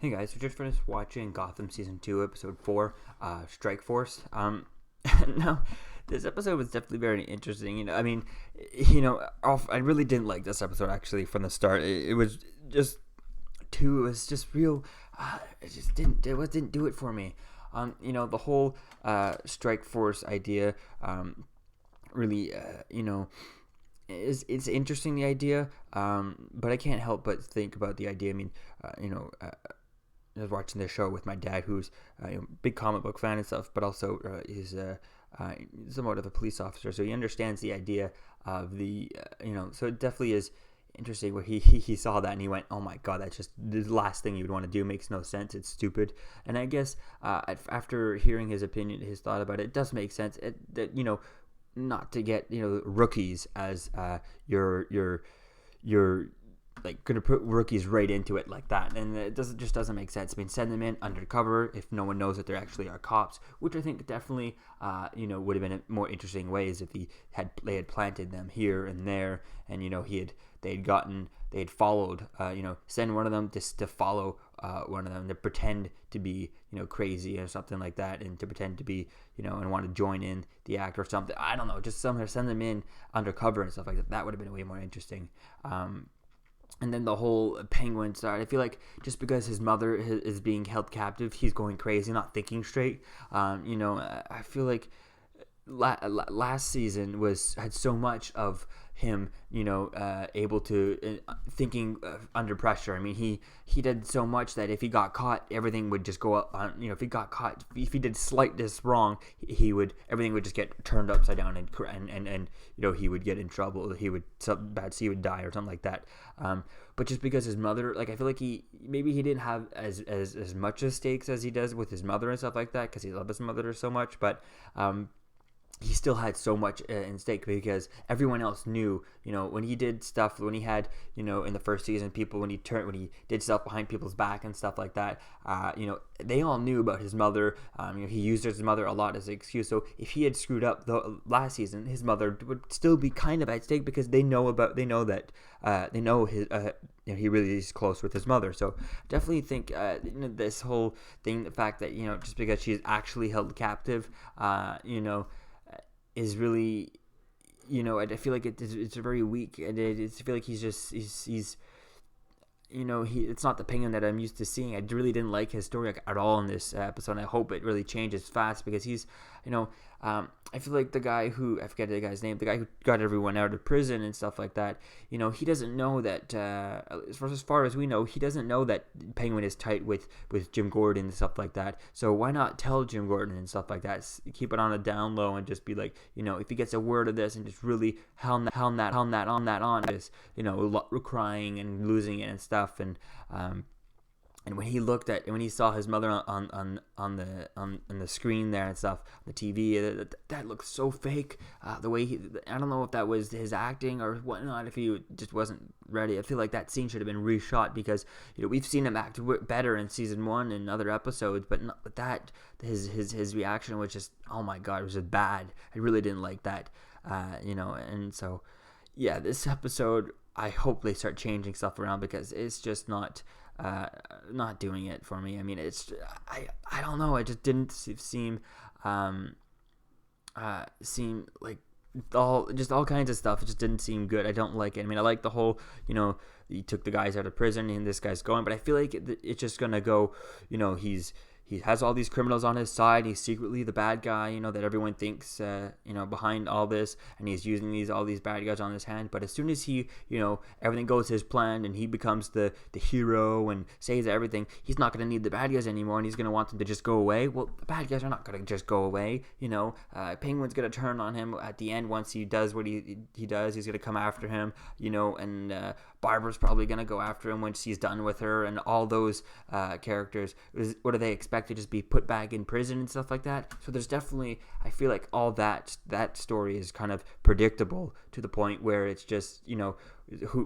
Hey guys, we just finished watching Gotham Season 2, Episode 4, Strike Force. Now, this episode was definitely very interesting. I really didn't like this episode actually from the start. It was just real. It didn't do it for me. The whole Strike Force idea, really, it's interesting, the idea, but I can't help but think about the idea. I was watching this show with my dad, who's a big comic book fan and stuff, but also is somewhat of a police officer, so he understands the idea of So it definitely is interesting where he saw that and he went, "Oh my God, that's just the last thing you would want to do. It makes no sense. It's stupid." And I guess after hearing his opinion, his thought about it, it does make sense. That not to get rookies as your like gonna put rookies right into it like that, and it doesn't make sense. I mean, send them in undercover if no one knows that they actually are cops, which I think definitely would have been a more interesting ways if they had planted them here and there, and they had followed send one of them to follow one of them to pretend to be crazy or something like that, and to pretend to be and want to join in the act or something. I don't know, just somehow send them in undercover and stuff like that. That would have been way more interesting. And then the whole Penguin side, I feel like just because his mother is being held captive, he's going crazy, not thinking straight. I feel like last season had so much of him, able to thinking under pressure. I mean, he did so much that if he got caught, everything would just go up. If he got caught, if he did slightest wrong, everything would just get turned upside down, and he would get in trouble. He would die or something like that. But just because his mother, like, I feel like he didn't have as much of stakes as he does with his mother and stuff like that, because he loved his mother so much, but he still had so much in stake, because everyone else knew, when he did stuff, when he had, in the first season, when he did stuff behind people's back and stuff like that, they all knew about his mother. He used his mother a lot as an excuse. So if he had screwed up the last season, his mother would still be kind of at stake, because they know he really is close with his mother. So definitely think, this whole thing, the fact that, just because she's actually held captive, is really, I feel like it's very weak, and I feel like he's it's not the Penguin that I'm used to seeing. I really didn't like his story at all in this episode, and I hope it really changes fast, because he's, I feel like the guy who, I forget the guy's name, the guy who got everyone out of prison and stuff like that, he doesn't know that, as far as we know, he doesn't know that Penguin is tight with Jim Gordon and stuff like that. So why not tell Jim Gordon and stuff like that? Keep it on a down low, and just be like, if he gets a word of this, and just really hound that, just, crying and losing it and stuff. And when he saw his mother on the screen there and stuff, the TV, that looked so fake. The way I don't know if that was his acting or whatnot, if he just wasn't ready. I feel like that scene should have been reshot, because we've seen him act better in season 1 and other episodes, but his reaction was just, oh my God, it was just bad. I really didn't like that, and so yeah, this episode, I hope they start changing stuff around, because it's just not doing it for me. I mean, I don't know. It just didn't seem like all kinds of stuff. It just didn't seem good. I don't like it. I mean, I like the whole, he took the guys out of prison and this guy's going, but I feel like it's just gonna go, he has all these criminals on his side. He's secretly the bad guy, that everyone thinks, behind all this, and he's using all these bad guys on his hand. But as soon as he, everything goes his plan, and he becomes the hero and saves everything, he's not going to need the bad guys anymore, and he's going to want them to just go away. Well, the bad guys are not going to just go away, Penguin's going to turn on him at the end once he does what he does. He's going to come after him, and Barbara's probably going to go after him when she's done with her, and all those characters. What do they expect, to just be put back in prison and stuff like that? So there's definitely, I feel like all that story is kind of predictable, to the point where it's just,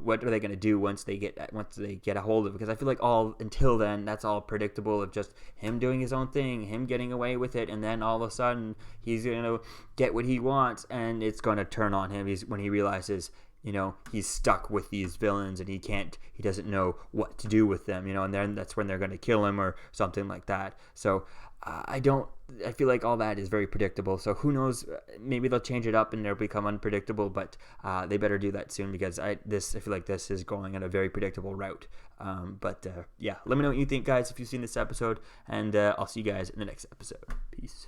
what are they going to do once they get a hold of it? Because I feel like until then, that's all predictable, of just him doing his own thing, him getting away with it, and then all of a sudden he's going to get what he wants, and it's going to turn on him when he realizes, he's stuck with these villains and he doesn't know what to do with them, and then that's when they're going to kill him or something like that. So I feel like all that is very predictable. So who knows, maybe they'll change it up and they'll become unpredictable, but they better do that soon, because I feel like this is going on a very predictable route. But let me know what you think, guys, if you've seen this episode, and I'll see you guys in the next episode. Peace.